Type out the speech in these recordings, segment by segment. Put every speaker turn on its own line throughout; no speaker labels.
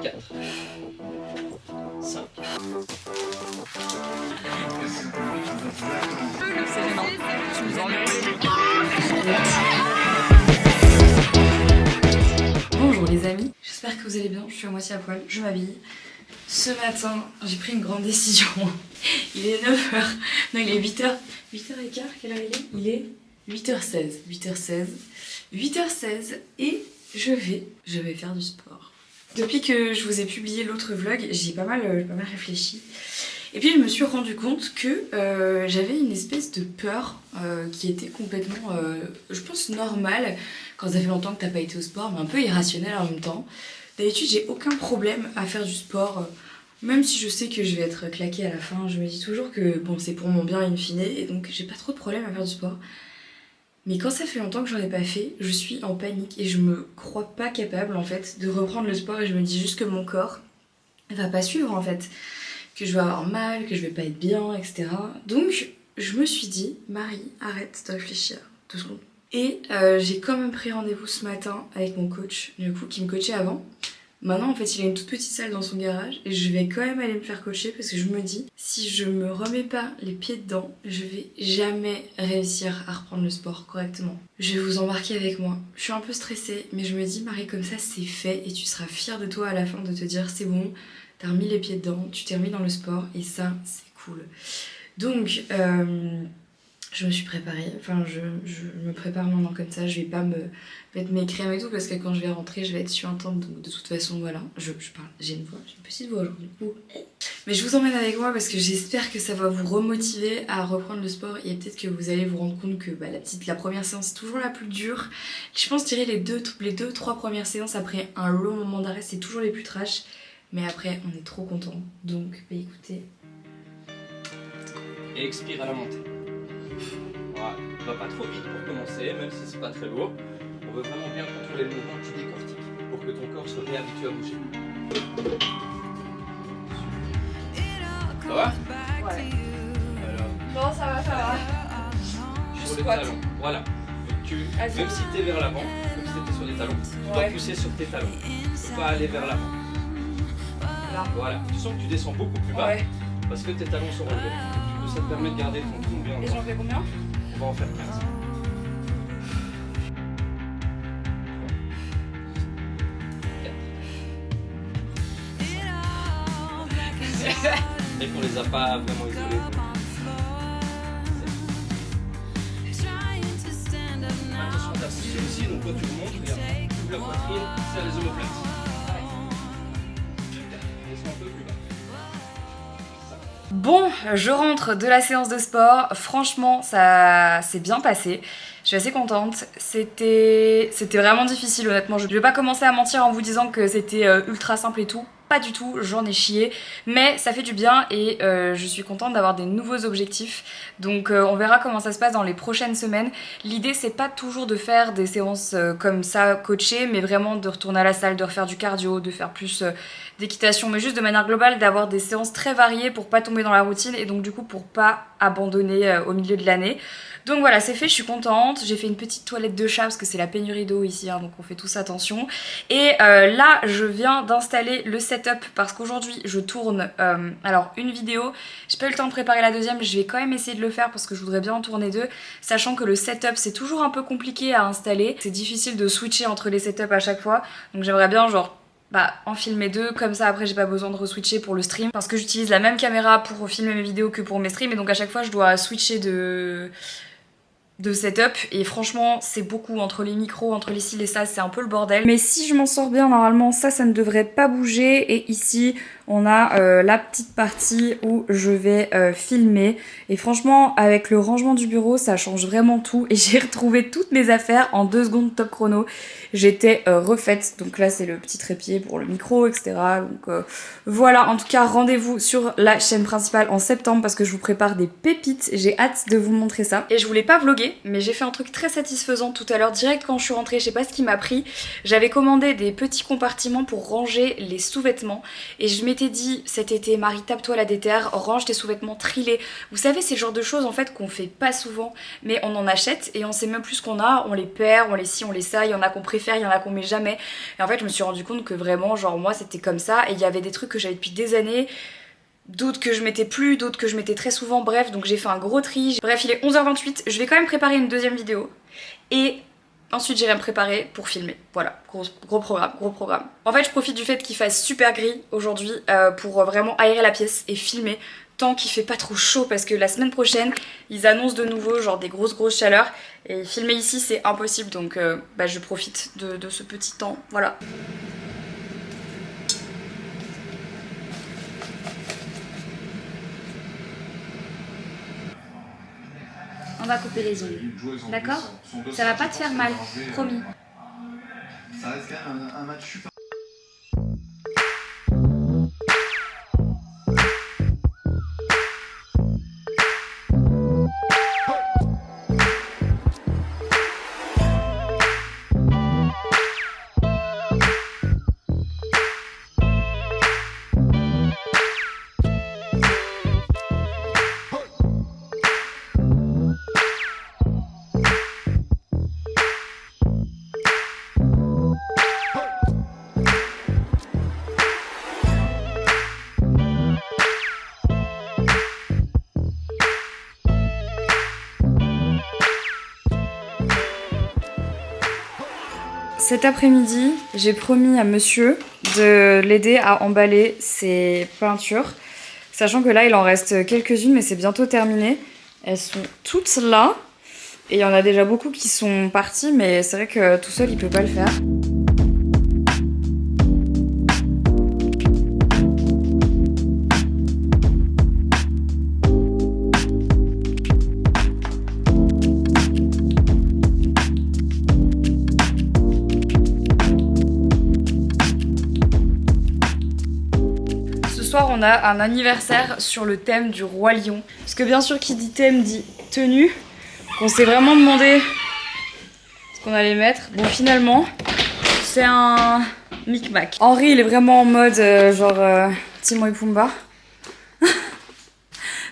4, 5.
C'est gênant. Tu nous enlèves. Bonjour les amis, j'espère que vous allez bien, je suis à moitié à poil, je m'habille. Ce matin, j'ai pris une grande décision. Il est 9h, non il est 8h, 8h15, quelle heure il est? Il est 8h16, 8h16 et je vais faire du sport. Depuis que je vous ai publié l'autre vlog, j'y ai pas mal réfléchi. Et puis je me suis rendu compte que j'avais une espèce de peur qui était complètement, je pense, normale quand ça fait longtemps que t'as pas été au sport, mais un peu irrationnelle en même temps. D'habitude j'ai aucun problème à faire du sport, même si je sais que je vais être claquée à la fin, je me dis toujours que bon c'est pour mon bien in fine et donc j'ai pas trop de problème à faire du sport. Mais quand ça fait longtemps que j'en ai pas fait, je suis en panique et je me crois pas capable en fait de reprendre le sport et je me dis juste que mon corps va pas suivre en fait. Que je vais avoir mal, que je vais pas être bien, etc. Donc je me suis dit, Marie, arrête de réfléchir 2 secondes. Et j'ai quand même pris rendez-vous ce matin avec mon coach, du coup, qui me coachait avant. Maintenant, en fait, il a une toute petite salle dans son garage et je vais quand même aller me faire coacher parce que je me dis, si je me remets pas les pieds dedans, je vais jamais réussir à reprendre le sport correctement. Je vais vous embarquer avec moi. Je suis un peu stressée, mais je me dis, Marie, comme ça, c'est fait et tu seras fière de toi à la fin de te dire, c'est bon, t'as remis les pieds dedans, tu t'es remis dans le sport et ça, c'est cool. Donc, je me suis préparée, enfin je me prépare maintenant comme ça, je vais pas me mettre mes crèmes et tout parce que quand je vais rentrer je vais être suintante donc de toute façon voilà, je parle, j'ai une petite voix aujourd'hui. Mais je vous emmène avec moi parce que j'espère que ça va vous remotiver à reprendre le sport et peut-être que vous allez vous rendre compte que bah, la première séance c'est toujours la plus dure. Je pense tirer les 2-3 premières séances après un long moment d'arrêt c'est toujours les plus trash mais après on est trop content donc bah, écoutez.
Et expire à la montée. Voilà, va pas trop vite pour commencer, même si c'est pas très lourd. On veut vraiment bien contrôler le mouvement que tu décortiques pour que ton corps soit réhabitué à bouger. Ça va?
Ouais.
Alors,
Non ça va.
sur les talons, voilà. Donc même si tu es vers l'avant, comme si tu étais sur des talons, tu dois pousser sur tes talons. Tu peux pas aller vers l'avant.
Là.
Voilà, tu sens que tu descends beaucoup plus bas parce que tes talons sont relevés. Du coup, ça te permet de garder ton tour bien.
Et j'en fais combien?
On va en faire 15. Et qu'on les a pas vraiment isolés. Attention à ta position ici, donc quand tu remontes, regarde, tu ouvres la poitrine, serre les omoplates. Descends un peu plus bas.
Bon, je rentre de la séance de sport, franchement ça s'est bien passé, je suis assez contente, c'était vraiment difficile honnêtement, je ne vais pas commencer à mentir en vous disant que c'était ultra simple et tout, pas du tout, j'en ai chié, mais ça fait du bien et je suis contente d'avoir des nouveaux objectifs, donc on verra comment ça se passe dans les prochaines semaines. L'idée c'est pas toujours de faire des séances comme ça coachées, mais vraiment de retourner à la salle, de refaire du cardio, de faire plus d'équitation, mais juste de manière globale d'avoir des séances très variées pour pas tomber dans la routine et donc du coup pour pas abandonner au milieu de l'année. Donc voilà, c'est fait, je suis contente. J'ai fait une petite toilette de chat parce que c'est la pénurie d'eau ici, hein, donc on fait tous attention. Et là, je viens d'installer le setup parce qu'aujourd'hui, je tourne alors une vidéo. J'ai pas eu le temps de préparer la deuxième, je vais quand même essayer de le faire parce que je voudrais bien en tourner 2, sachant que le setup, c'est toujours un peu compliqué à installer. C'est difficile de switcher entre les setups à chaque fois, donc j'aimerais bien genre en filmer 2, comme ça après j'ai pas besoin de re-switcher pour le stream parce que j'utilise la même caméra pour filmer mes vidéos que pour mes streams et donc à chaque fois je dois switcher de setup et franchement c'est beaucoup entre les micros, entre les cils et ça, c'est un peu le bordel. Mais si je m'en sors bien normalement ça ne devrait pas bouger et ici on a la petite partie où je vais filmer et franchement avec le rangement du bureau ça change vraiment tout et j'ai retrouvé toutes mes affaires en 2 secondes top chrono. J'étais refaite, donc là c'est le petit trépied pour le micro etc. Donc voilà, en tout cas rendez-vous sur la chaîne principale en septembre parce que je vous prépare des pépites, j'ai hâte de vous montrer ça. Et je voulais pas vlogger terminé, mais j'ai fait un truc très satisfaisant tout à l'heure, direct quand je suis rentrée, je sais pas ce qui m'a pris. J'avais commandé des petits compartiments pour ranger les sous-vêtements et je m'étais dit cet été, Marie, tape-toi la déterre, range tes sous-vêtements, trie-les. Vous savez, c'est le genre de choses en fait qu'on fait pas souvent, mais on en achète et on sait même plus ce qu'on a, on les perd, on les ci, on les ça, il y en a qu'on préfère, il y en a qu'on met jamais. Et en fait, je me suis rendu compte que vraiment, genre moi c'était comme ça et il y avait des trucs que j'avais depuis des années, d'autres que je mettais plus, d'autres que je mettais très souvent, bref, donc j'ai fait un gros tri. Bref, il est 11h28, je vais quand même préparer une deuxième vidéo et ensuite j'irai me préparer pour filmer. Voilà, gros programme, gros programme. En fait, je profite du fait qu'il fasse super gris aujourd'hui pour vraiment aérer la pièce et filmer tant qu'il fait pas trop chaud parce que la semaine prochaine, ils annoncent de nouveau genre des grosses chaleurs et filmer ici c'est impossible donc je profite de ce petit temps, voilà. On va couper les ongles, d'accord? Ça va pas te faire mal, promis.
Ça reste quand même un match super.
Cet après-midi, j'ai promis à monsieur de l'aider à emballer ses peintures. Sachant que là, il en reste quelques-unes, mais c'est bientôt terminé. Elles sont toutes là. Et il y en a déjà beaucoup qui sont parties, mais c'est vrai que tout seul, il peut pas le faire. Ce soir, on a un anniversaire sur le thème du roi lion. Parce que bien sûr, qui dit thème dit tenue. On s'est vraiment demandé ce qu'on allait mettre. Bon, finalement, c'est un micmac. Henri, il est vraiment en mode Timon et Pumba.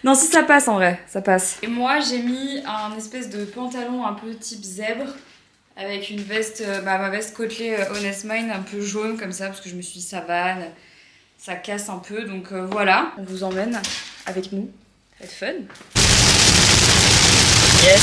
Non, si ça passe en vrai, ça passe. Et moi, j'ai mis un espèce de pantalon un peu type zèbre. Avec une veste, ma veste côtelée Honest Mine un peu jaune comme ça. Parce que je me suis dit, ça va, ça casse un peu. Donc voilà, on vous emmène avec nous. Ça va être fun. Yes.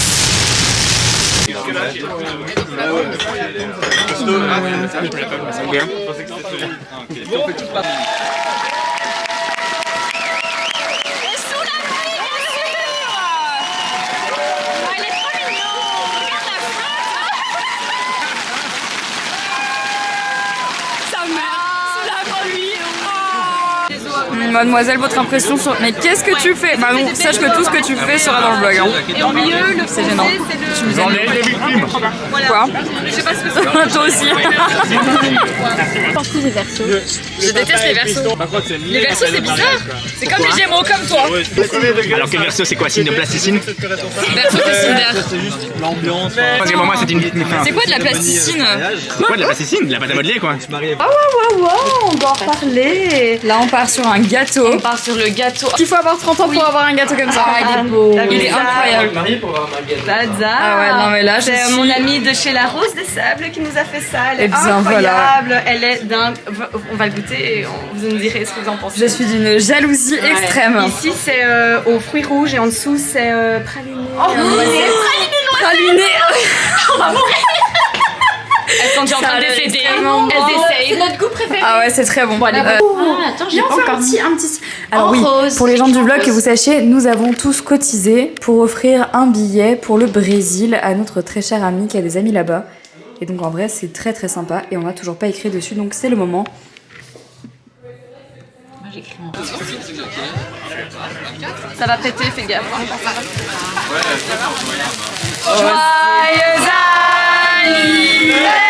Mademoiselle, votre impression sur... Mais qu'est-ce que tu fais? Bah non, sache que tout ce que tu fais sera dans le vlog. Hein.
Et au milieu, le
c'est gênant.
Tu nous
enlèves les victimes.
Quoi?
Je sais pas ce que c'est.
Toi aussi.
Partie des versos.
Je déteste les versos. Les versos, c'est bizarre. C'est comme les Gémeaux, comme toi.
Alors que verso, c'est quoi? Signe de plasticine?
Verso, c'est signe d'air.
C'est juste l'ambiance.
Parce que pour moi, c'est une.
C'est quoi de la plasticine?
C'est quoi de la plasticine? De la pâte à modeler, quoi.
Ah ouais, on doit en parler. Là, on part sur un gâteau.
On part sur le gâteau.
Il faut avoir 30 ans pour avoir un gâteau comme ça.
Ah, il est beau.
Il est incroyable.
Marié pour avoir un gâteau.
Ah ouais, non mais là, je
c'est
suis...
mon amie de chez La Rose des Sables qui nous a fait ça. Elle est
Eh bien,
incroyable.
voilà.
Elle est dingue. On va le goûter et vous nous direz ce que vous en pensez.
Je suis d'une jalousie extrême.
Ici, c'est aux fruits rouges et en dessous, c'est praliné.
Praliné.
On va mourir. Elles sont déjà en train d'essayer. Elles essayent.
Notre goût préféré. Ah ouais, c'est très bon.
Attends, j'ai pas encore
un petit... Alors oui, pour les gens du vlog, que vous sachiez, nous avons tous cotisé pour offrir un billet pour le Brésil à notre très cher ami qui a des amis là-bas. Et donc en vrai, c'est très très sympa et on n'a toujours pas écrit dessus, donc c'est le moment.
Moi j'écris en ça va péter, fais gaffe.
Joyeux anniversaire!